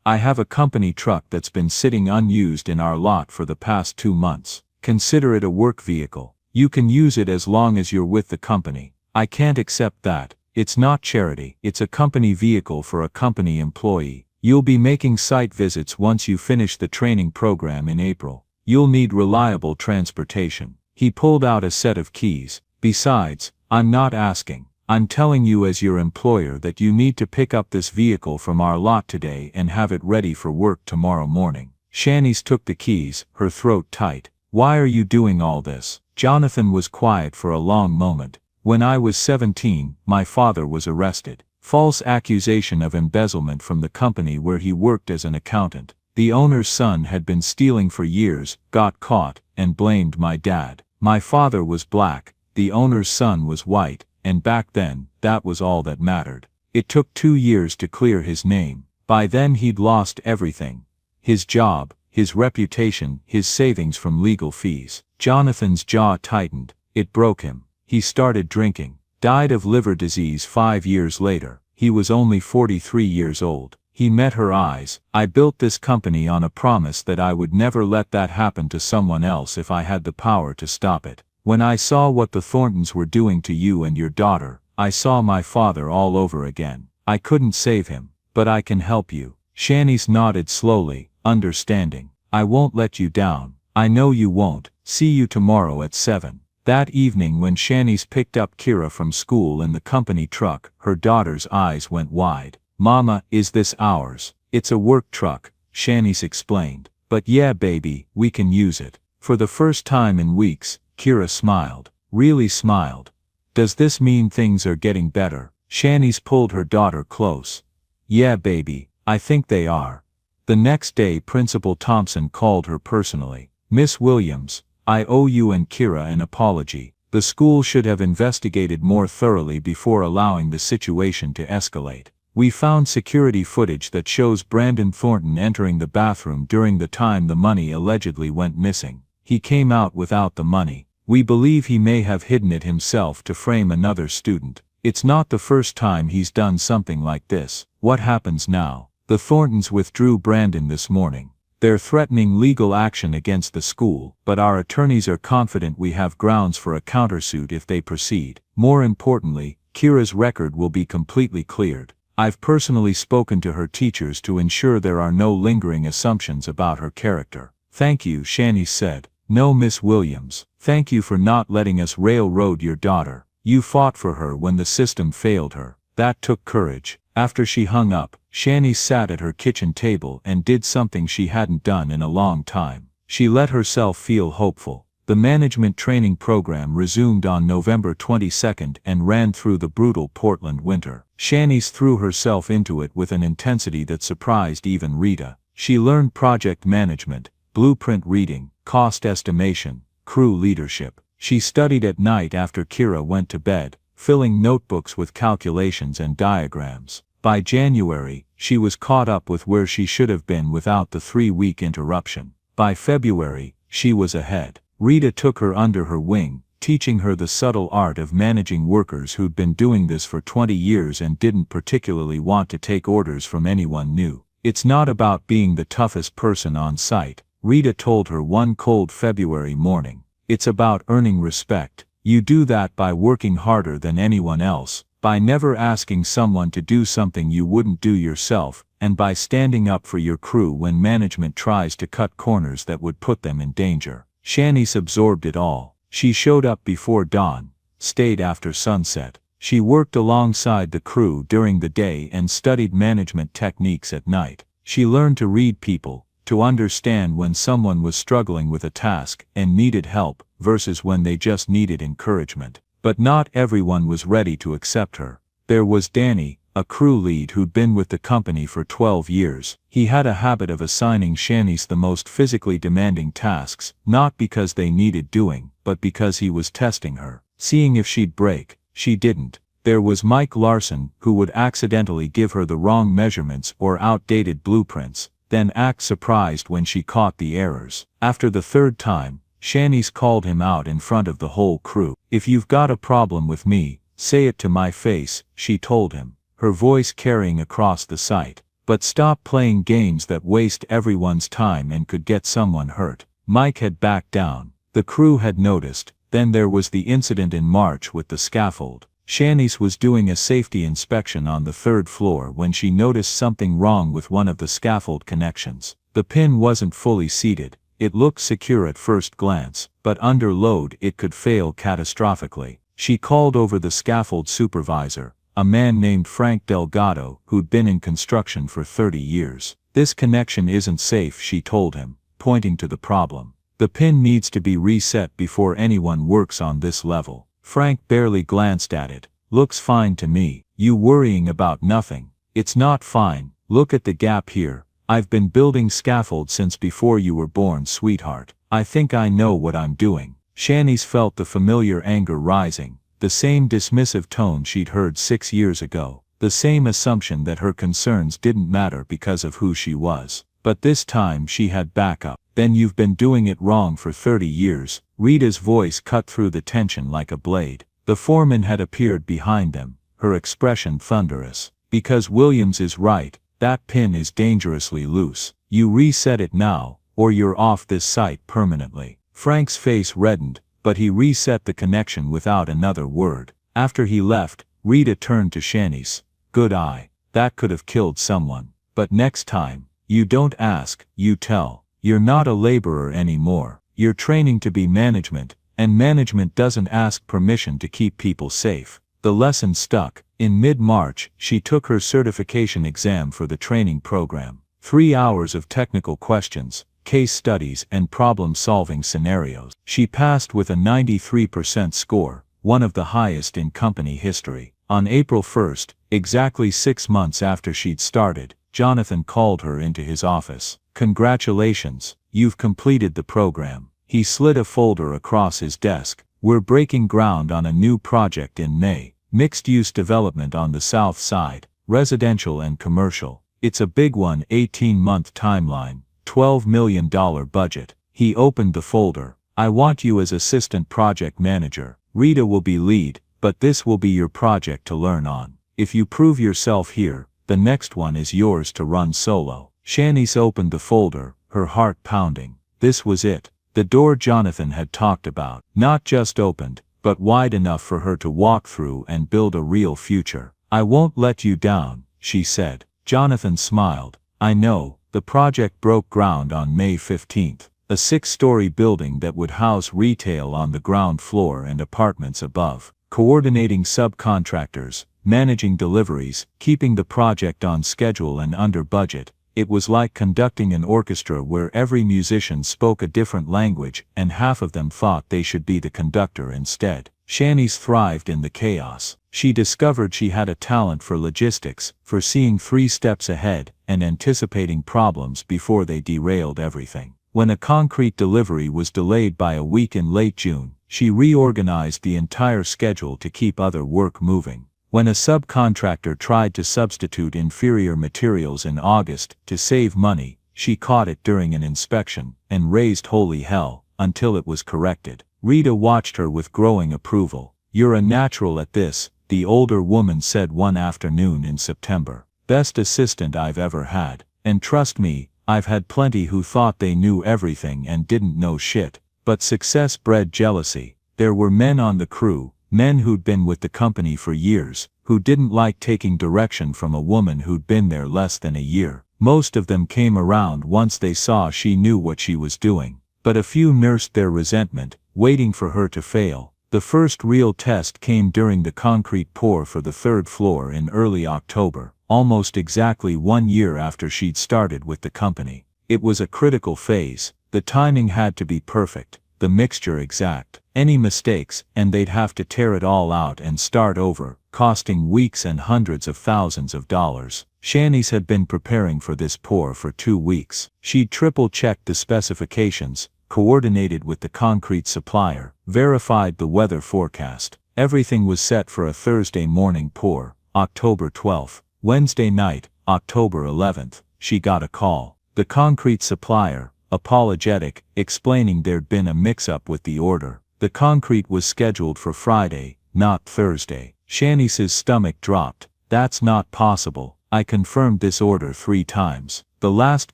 "I have a company truck that's been sitting unused in our lot for the past 2 months. Consider it a work vehicle. You can use it as long as you're with the company." "I can't accept that. It's not charity. It's a company vehicle for a company employee. You'll be making site visits once you finish the training program in April. You'll need reliable transportation." He pulled out a set of keys. "Besides, I'm not asking. I'm telling you as your employer that you need to pick up this vehicle from our lot today and have it ready for work tomorrow morning." Shanice took the keys, her throat tight. "Why are you doing all this?" Jonathan was quiet for a long moment. "When I was 17, my father was arrested. False accusation of embezzlement from the company where he worked as an accountant. The owner's son had been stealing for years, got caught, and blamed my dad. My father was black, the owner's son was white, and back then, that was all that mattered. It took 2 years to clear his name. By then he'd lost everything. His job, his reputation, his savings from legal fees." Jonathan's jaw tightened. It broke him. He started drinking. Died of liver disease 5 years later. He was only 43 years old. He met her eyes. "I built this company on a promise that I would never let that happen to someone else if I had the power to stop it. When I saw what the Thorntons were doing to you and your daughter, I saw my father all over again. I couldn't save him, but I can help you." Shanice nodded slowly. understanding. I won't let you down. I know you won't. See you tomorrow at 7. That evening when Shanice picked up Kira from school in the company truck, her daughter's eyes went wide. Mama, is this ours? It's a work truck, Shanice explained. But yeah baby, we can use it. For the first time in weeks, Kira smiled. Really smiled. Does this mean things are getting better? Shanice pulled her daughter close. Yeah baby, I think they are. The next day Principal Thompson called her personally. Miss Williams, I owe you and Kira an apology. The school should have investigated more thoroughly before allowing the situation to escalate. We found security footage that shows Brandon Thornton entering the bathroom during the time the money allegedly went missing. He came out without the money. We believe he may have hidden it himself to frame another student. It's not the first time he's done something like this. What happens now? The Thorntons withdrew Brandon this morning. They're threatening legal action against the school, but our attorneys are confident we have grounds for a countersuit if they proceed. More importantly, Kira's record will be completely cleared. I've personally spoken to her teachers to ensure there are no lingering assumptions about her character. Thank you, Shanice said. No, Miss Williams, thank you for not letting us railroad your daughter. You fought for her when the system failed her. That took courage. After she hung up, Shanice sat at her kitchen table and did something she hadn't done in a long time. She let herself feel hopeful. The management training program resumed on November 22 and ran through the brutal Portland winter. Shanice threw herself into it with an intensity that surprised even Rita. She learned project management, blueprint reading, cost estimation, crew leadership. She studied at night after Kira went to bed, filling notebooks with calculations and diagrams. By January, she was caught up with where she should have been without the 3-week interruption. By February, she was ahead. Rita took her under her wing, teaching her the subtle art of managing workers who'd been doing this for 20 years and didn't particularly want to take orders from anyone new. It's not about being the toughest person on site, Rita told her one cold February morning. It's about earning respect. You do that by working harder than anyone else, by never asking someone to do something you wouldn't do yourself, and by standing up for your crew when management tries to cut corners that would put them in danger. Shanice absorbed it all. She showed up before dawn, stayed after sunset. She worked alongside the crew during the day and studied management techniques at night. She learned to read people, to understand when someone was struggling with a task and needed help, versus when they just needed encouragement. But not everyone was ready to accept her. There was Danny, a crew lead who'd been with the company for 12 years. He had a habit of assigning Shanice the most physically demanding tasks, not because they needed doing, but because he was testing her, seeing if she'd break. She didn't. There was Mike Larson, who would accidentally give her the wrong measurements or outdated blueprints, then act surprised when she caught the errors. After the third time, Shanice called him out in front of the whole crew. If you've got a problem with me, say it to my face, she told him, her voice carrying across the site. But stop playing games that waste everyone's time and could get someone hurt. Mike had backed down. The crew had noticed. Then there was the incident in March with the scaffold. Shanice was doing a safety inspection on the 3rd floor when she noticed something wrong with one of the scaffold connections. The pin wasn't fully seated. It looked secure at first glance, but under load it could fail catastrophically. She called over the scaffold supervisor, a man named Frank Delgado, who'd been in construction for 30 years. This connection isn't safe, she told him, pointing to the problem. The pin needs to be reset before anyone works on this level. Frank barely glanced at it. Looks fine to me. You worrying about nothing. It's not fine. Look at the gap here. I've been building scaffold since before you were born, sweetheart. I think I know what I'm doing. Shanice felt the familiar anger rising, the same dismissive tone she'd heard 6 years ago, the same assumption that her concerns didn't matter because of who she was. But this time she had backup. Then you've been doing it wrong for 30 years. Rita's voice cut through the tension like a blade. The foreman had appeared behind them, her expression thunderous. Because Williams is right, that pin is dangerously loose. You reset it now, or you're off this site permanently. Frank's face reddened, but he reset the connection without another word. After he left, Rita turned to Shanice. Good eye. That could have killed someone. But next time, You don't ask, you tell. You're not a laborer anymore. You're training to be management, and management doesn't ask permission to keep people safe. The lesson stuck. In mid-March, she took her certification exam for the training program. 3 hours of technical questions, case studies and problem-solving scenarios. She passed with a 93% score, one of the highest in company history. On April 1st, exactly 6 months after she'd started, Jonathan called her into his office. "Congratulations, you've completed the program." He slid a folder across his desk. "We're breaking ground on a new project in May. Mixed-use development on the south side, residential and commercial. It's a big one, 18-month timeline, $12 million budget." He opened the folder. "I want you as assistant project manager. Rita will be lead, but this will be your project to learn on. If you prove yourself here, the next one is yours to run solo." Shanice opened the folder, her heart pounding. This was it. The door Jonathan had talked about. Not just opened, but wide enough for her to walk through and build a real future. "I won't let you down," she said. Jonathan smiled. "I know." The project broke ground on May 15th. A 6-story building that would house retail on the ground floor and apartments above. Coordinating subcontractors, managing deliveries, keeping the project on schedule and under budget. It was like conducting an orchestra where every musician spoke a different language and half of them thought they should be the conductor instead. Shanice thrived in the chaos. She discovered she had a talent for logistics, for seeing 3 steps ahead and anticipating problems before they derailed everything. When a concrete delivery was delayed by a week in late June, she reorganized the entire schedule to keep other work moving. When a subcontractor tried to substitute inferior materials in August to save money, she caught it during an inspection and raised holy hell until it was corrected. Rita watched her with growing approval. "You're a natural at this," the older woman said one afternoon in September. "Best assistant I've ever had. And trust me, I've had plenty who thought they knew everything and didn't know shit." But success bred jealousy. There were men on the crew, men who'd been with the company for years, who didn't like taking direction from a woman who'd been there less than a year. Most of them came around once they saw she knew what she was doing. But a few nursed their resentment, waiting for her to fail. The first real test came during the concrete pour for the 3rd floor in early October, almost exactly 1 year after she'd started with the company. It was a critical phase. The timing had to be perfect, the mixture exact. Any mistakes, and they'd have to tear it all out and start over, costing weeks and hundreds of thousands of dollars. Shanice had been preparing for this pour for 2 weeks. She'd triple-checked the specifications, coordinated with the concrete supplier, verified the weather forecast. Everything was set for a Thursday morning pour, October 12th. Wednesday night, October 11th, she got a call. The concrete supplier, apologetic, explaining there'd been a mix-up with the order. The concrete was scheduled for Friday, not Thursday. Shanice's stomach dropped. "That's not possible. I confirmed this order 3 times. The last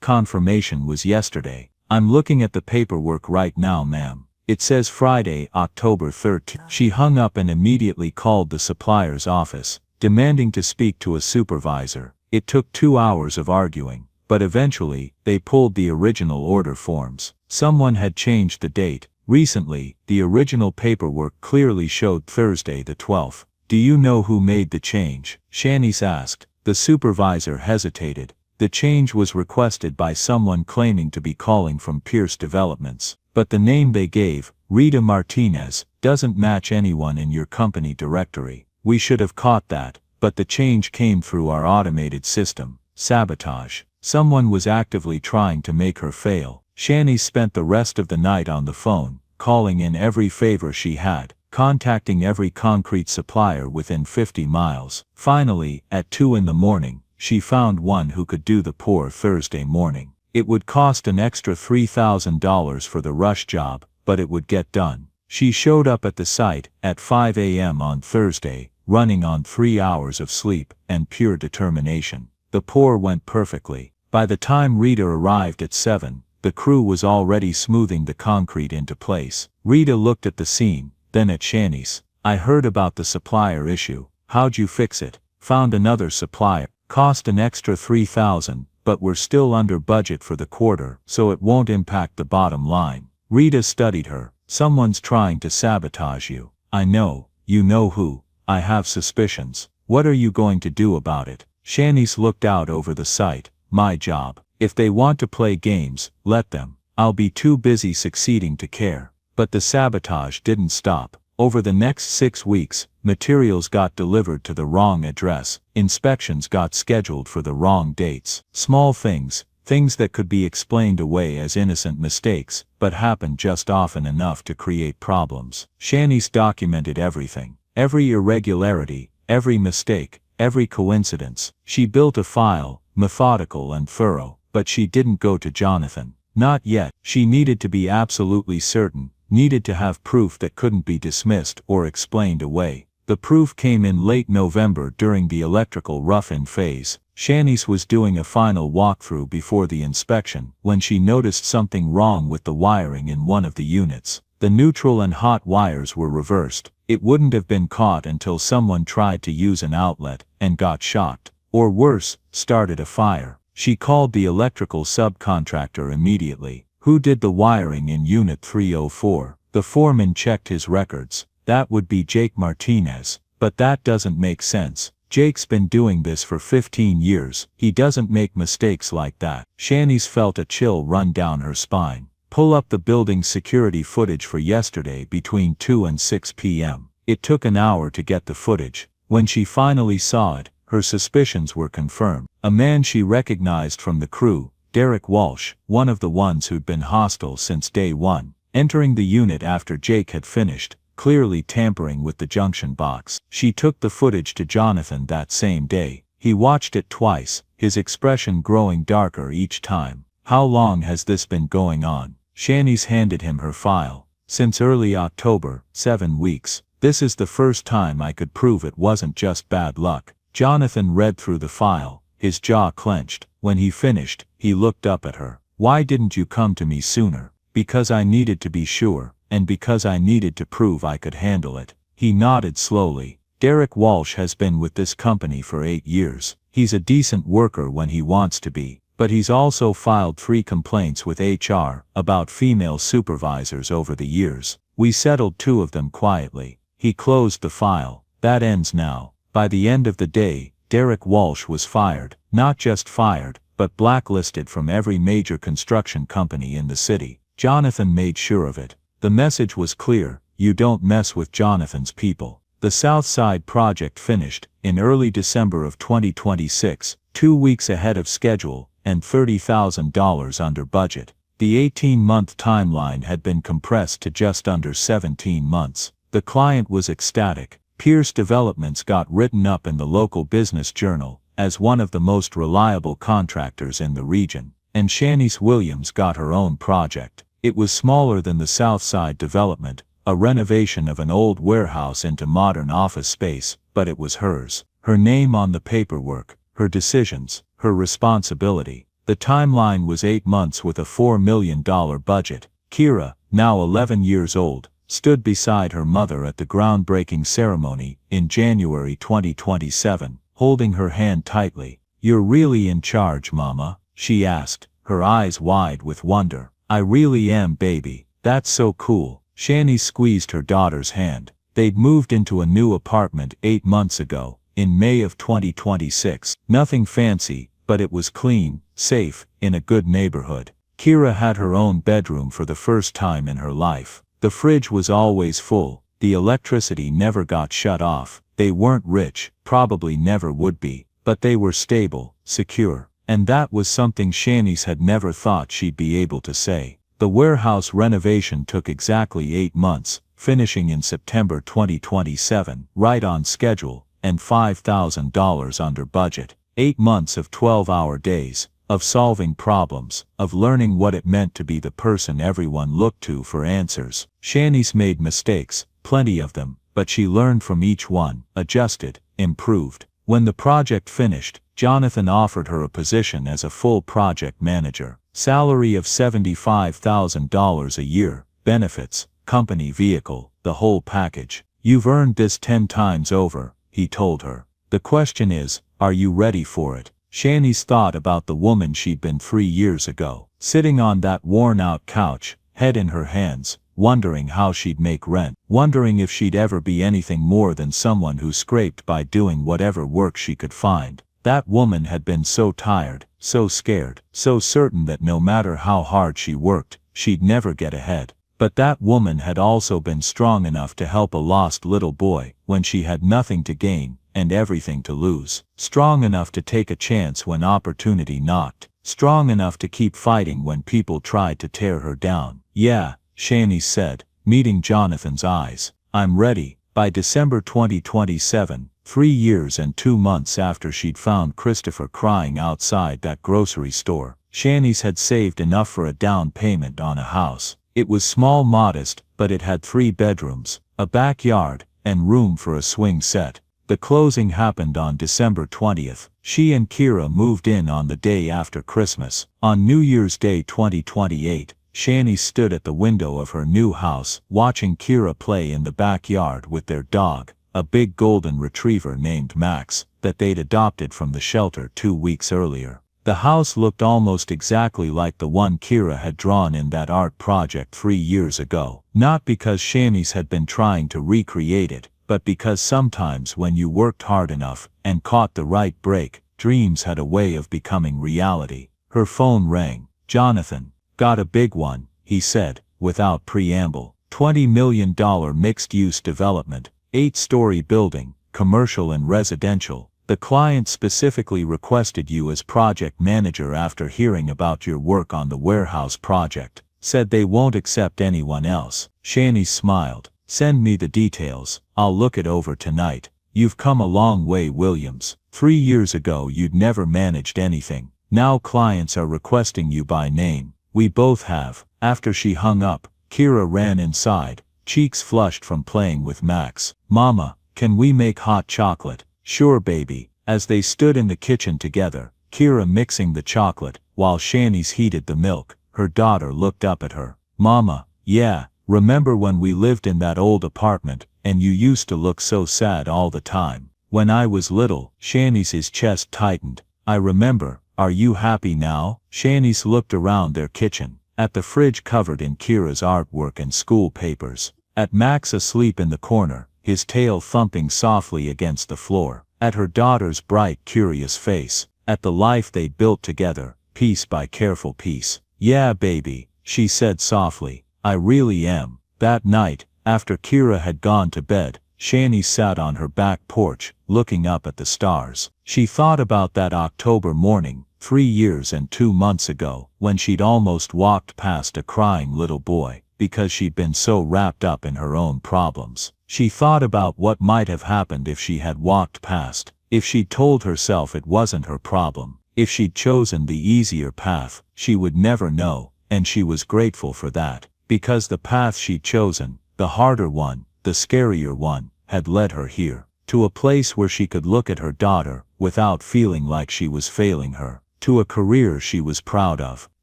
confirmation was yesterday. I'm looking at the paperwork right now, ma'am. It says Friday, October 13th. She hung up and immediately called the supplier's office, demanding to speak to a supervisor. It took 2 hours of arguing, but eventually, they pulled the original order forms. Someone had changed the date. Recently, the original paperwork clearly showed Thursday the 12th. "Do you know who made the change?" Shanice asked. The supervisor hesitated. The change was requested by someone claiming to be calling from Pierce Developments. But the name they gave, Rita Martinez, doesn't match anyone in your company directory. "We should have caught that, but the change came through our automated system." Sabotage. Someone was actively trying to make her fail. Shanice spent the rest of the night on the phone, calling in every favor she had, contacting every concrete supplier within 50 miles. Finally, at 2 in the morning, she found one who could do the pour Thursday morning. It would cost an extra $3,000 for the rush job, but it would get done. She showed up at the site at 5 a.m. on Thursday, running on 3 hours of sleep and pure determination. The pour went perfectly. By the time Rita arrived at 7, the crew was already smoothing the concrete into place. Rita looked at the scene, then at Shanice. "I heard about the supplier issue. How'd you fix it?" "Found another supplier. Cost an extra $3,000, but we're still under budget for the quarter, so it won't impact the bottom line. Rita studied her. Someone's trying to sabotage you. I know, you know who. I have suspicions. What are you going to do about it? Shanice looked out over the site. My job. If they want to play games, let them. I'll be too busy succeeding to care. But the sabotage didn't stop. Over the next 6 weeks, materials got delivered to the wrong address, inspections got scheduled for the wrong dates. Small things that could be explained away as innocent mistakes, but happened just often enough to create problems. Shanice documented everything. Every irregularity, every mistake, every coincidence. She built a file, methodical and thorough, but she didn't go to Jonathan. Not yet. She needed to be absolutely certain, needed to have proof that couldn't be dismissed or explained away. The proof came in late November during the electrical rough-in phase. Shanice was doing a final walkthrough before the inspection when she noticed something wrong with the wiring in one of the units. The neutral and hot wires were reversed. It wouldn't have been caught until someone tried to use an outlet and got shocked. Or worse, started a fire. She called the electrical subcontractor immediately. Who did the wiring in Unit 304? The foreman checked his records. That would be Jake Martinez. But that doesn't make sense. Jake's been doing this for 15 years. He doesn't make mistakes like that. Shanice felt a chill run down her spine. Pull up the building's security footage for yesterday between 2 and 6 p.m. It took an hour to get the footage. When she finally saw it, her suspicions were confirmed. A man she recognized from the crew, Derek Walsh, one of the ones who'd been hostile since day one, entering the unit after Jake had finished, clearly tampering with the junction box. She took the footage to Jonathan that same day. He watched it twice, his expression growing darker each time. How long has this been going on? Shanice handed him her file. Since early October, 7 weeks. This is the first time I could prove it wasn't just bad luck. Jonathan read through the file, his jaw clenched. When he finished, he looked up at her. Why didn't you come to me sooner? Because I needed to be sure, and because I needed to prove I could handle it. He nodded slowly. Derek Walsh has been with this company for 8 years. He's a decent worker when he wants to be, but he's also filed 3 complaints with HR about female supervisors over the years. We settled 2 of them quietly. He closed the file. That ends now. By the end of the day, Derek Walsh was fired. Not just fired, but blacklisted from every major construction company in the city. Jonathan made sure of it. The message was clear: you don't mess with Jonathan's people. The South Side project finished in early December of 2026, 2 weeks ahead of schedule, and $30,000 under budget. The 18-month timeline had been compressed to just under 17 months. The client was ecstatic. Pierce Developments got written up in the local business journal as one of the most reliable contractors in the region, and Shanice Williams got her own project. It was smaller than the Southside development, a renovation of an old warehouse into modern office space, but it was hers. Her name on the paperwork, her decisions, her responsibility. The timeline was 8 months with a $4 million budget. Kira, now 11 years old, stood beside her mother at the groundbreaking ceremony in January 2027, holding her hand tightly. "You're really in charge, Mama?" she asked, her eyes wide with wonder. "I really am, baby. That's so cool." Shanice squeezed her daughter's hand. They'd moved into a new apartment 8 months ago, in May of 2026. Nothing fancy, but it was clean, safe, in a good neighborhood. Kira had her own bedroom for the first time in her life. The fridge was always full. The electricity never got shut off. They weren't rich, probably never would be, but they were stable, secure. And that was something Shanice had never thought she'd be able to say. The warehouse renovation took exactly 8 months, finishing in September 2027, right on schedule, and $5,000 under budget. 8 months of 12-hour days, of solving problems, of learning what it meant to be the person everyone looked to for answers. Shanice made mistakes, plenty of them, but she learned from each one, adjusted, improved. When the project finished, Jonathan offered her a position as a full project manager. Salary of $75,000 a year, benefits, company vehicle, the whole package. "You've earned this 10 times over," he told her. "The question is, are you ready for it?" Shanice thought about the woman she'd been 3 years ago, sitting on that worn-out couch, head in her hands, wondering how she'd make rent, wondering if she'd ever be anything more than someone who scraped by doing whatever work she could find. That woman had been so tired, so scared, so certain that no matter how hard she worked, she'd never get ahead. But that woman had also been strong enough to help a lost little boy when she had nothing to gain and everything to lose. Strong enough to take a chance when opportunity knocked. Strong enough to keep fighting when people tried to tear her down. "Yeah," Shanice said, meeting Jonathan's eyes. "I'm ready." By December 2027, 3 years and 2 months after she'd found Christopher crying outside that grocery store, Shanice had saved enough for a down payment on a house. It was small, modest, but it had 3 bedrooms, a backyard, and room for a swing set. The closing happened on December 20th. She and Kira moved in on the day after Christmas. On New Year's Day 2028, Shanice stood at the window of her new house, watching Kira play in the backyard with their dog, a big golden retriever named Max, that they'd adopted from the shelter 2 weeks earlier. The house looked almost exactly like the one Kira had drawn in that art project 3 years ago. Not because Shanice had been trying to recreate it, but because sometimes when you worked hard enough and caught the right break, dreams had a way of becoming reality. Her phone rang. "Jonathan, got a big one," he said, without preamble. $20 million mixed-use development, 8-story building, commercial and residential. The client specifically requested you as project manager after hearing about your work on the warehouse project. Said they won't accept anyone else. Shanice smiled. "Send me the details. I'll look it over tonight." "You've come a long way, Williams. 3 years ago you'd never managed anything. Now clients are requesting you by name." "We both have." After she hung up, Kira ran inside, cheeks flushed from playing with Max. "Mama, can we make hot chocolate?" "Sure, baby." As they stood in the kitchen together, Kira mixing the chocolate, while Shanice heated the milk, her daughter looked up at her. "Mama, yeah, remember when we lived in that old apartment, and you used to look so sad all the time?" "When I was little," Shanice's chest tightened. "I remember. Are you happy now?" Shanice looked around their kitchen, at the fridge covered in Kira's artwork and school papers, at Max asleep in the corner, his tail thumping softly against the floor, at her daughter's bright, curious face, at the life they'd built together, piece by careful piece. "Yeah, baby," she said softly, "I really am." That night, after Kira had gone to bed, Shanice sat on her back porch, looking up at the stars. She thought about that October morning, 3 years and 2 months ago, when she'd almost walked past a crying little boy, because she'd been so wrapped up in her own problems. She thought about what might have happened if she had walked past, if she'd told herself it wasn't her problem, if she'd chosen the easier path. She would never know, and she was grateful for that, because the path she'd chosen, the harder one, the scarier one, had led her here, to a place where she could look at her daughter without feeling like she was failing her, to a career she was proud of,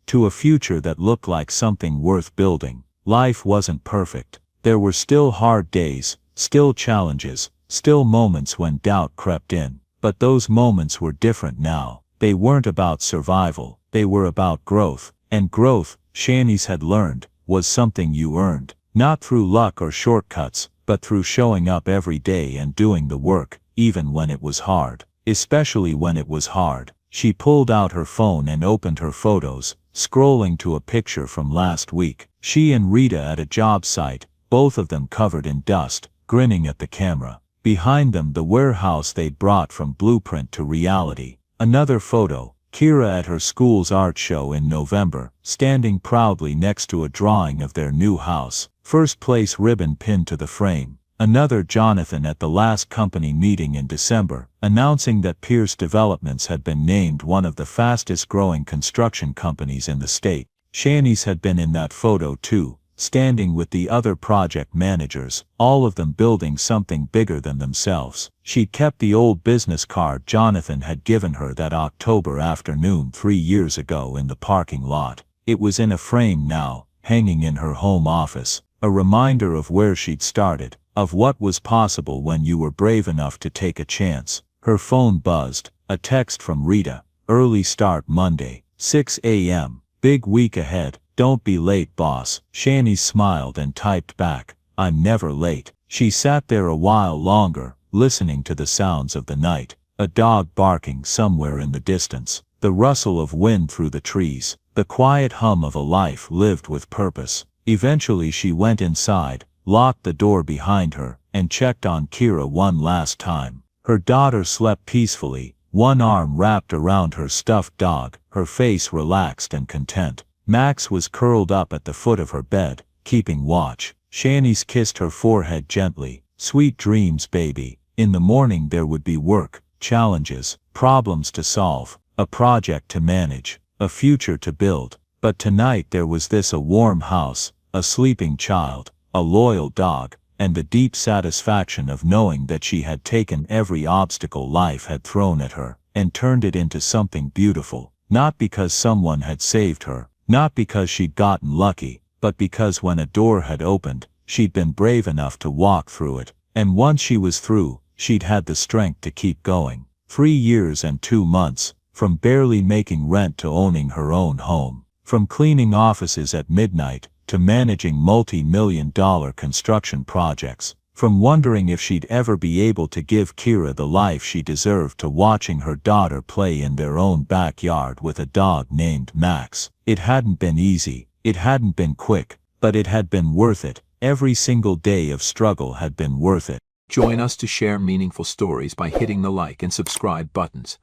to a future that looked like something worth building. Life wasn't perfect. There were still hard days, still challenges, still moments when doubt crept in. But those moments were different now. They weren't about survival, they were about growth. And growth, Shanice had learned, was something you earned. Not through luck or shortcuts, but through showing up every day and doing the work, even when it was hard. Especially when it was hard. She pulled out her phone and opened her photos, scrolling to a picture from last week. She and Rita at a job site, both of them covered in dust, grinning at the camera. Behind them the warehouse they'd brought from blueprint to reality. Another photo, Kira at her school's art show in November, standing proudly next to a drawing of their new house. First place ribbon pinned to the frame. Another Jonathan at the last company meeting in December, announcing that Pierce Developments had been named one of the fastest growing construction companies in the state. Shanice had been in that photo too, standing with the other project managers, all of them building something bigger than themselves. She'd kept the old business card Jonathan had given her that October afternoon 3 years ago in the parking lot. It was in a frame now, hanging in her home office, a reminder of where she'd started, of what was possible when you were brave enough to take a chance. Her phone buzzed, a text from Rita. Early start Monday, 6 a.m. Big week ahead. Don't be late, boss. Shani smiled and typed back, I'm never late. She sat there a while longer, listening to the sounds of the night. A dog barking somewhere in the distance. The rustle of wind through the trees. The quiet hum of a life lived with purpose. Eventually she went inside, locked the door behind her, and checked on Kira one last time. Her daughter slept peacefully, one arm wrapped around her stuffed dog, her face relaxed and content. Max was curled up at the foot of her bed, keeping watch. Shanice kissed her forehead gently. Sweet dreams, baby. In the morning there would be work, challenges, problems to solve, a project to manage, a future to build. But tonight there was a warm house, a sleeping child, a loyal dog, and the deep satisfaction of knowing that she had taken every obstacle life had thrown at her, and turned it into something beautiful. Not because someone had saved her, not because she'd gotten lucky, but because when a door had opened, she'd been brave enough to walk through it, and once she was through, she'd had the strength to keep going. 3 years and 2 months, from barely making rent to owning her own home, from cleaning offices at midnight to managing multi-million-dollar construction projects, from wondering if she'd ever be able to give Kira the life she deserved to watching her daughter play in their own backyard with a dog named Max. It hadn't been easy, it hadn't been quick, but it had been worth it. Every single day of struggle had been worth it. Join us to share meaningful stories by hitting the like and subscribe buttons.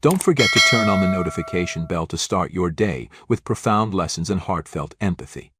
Don't forget to turn on the notification bell to start your day with profound lessons and heartfelt empathy.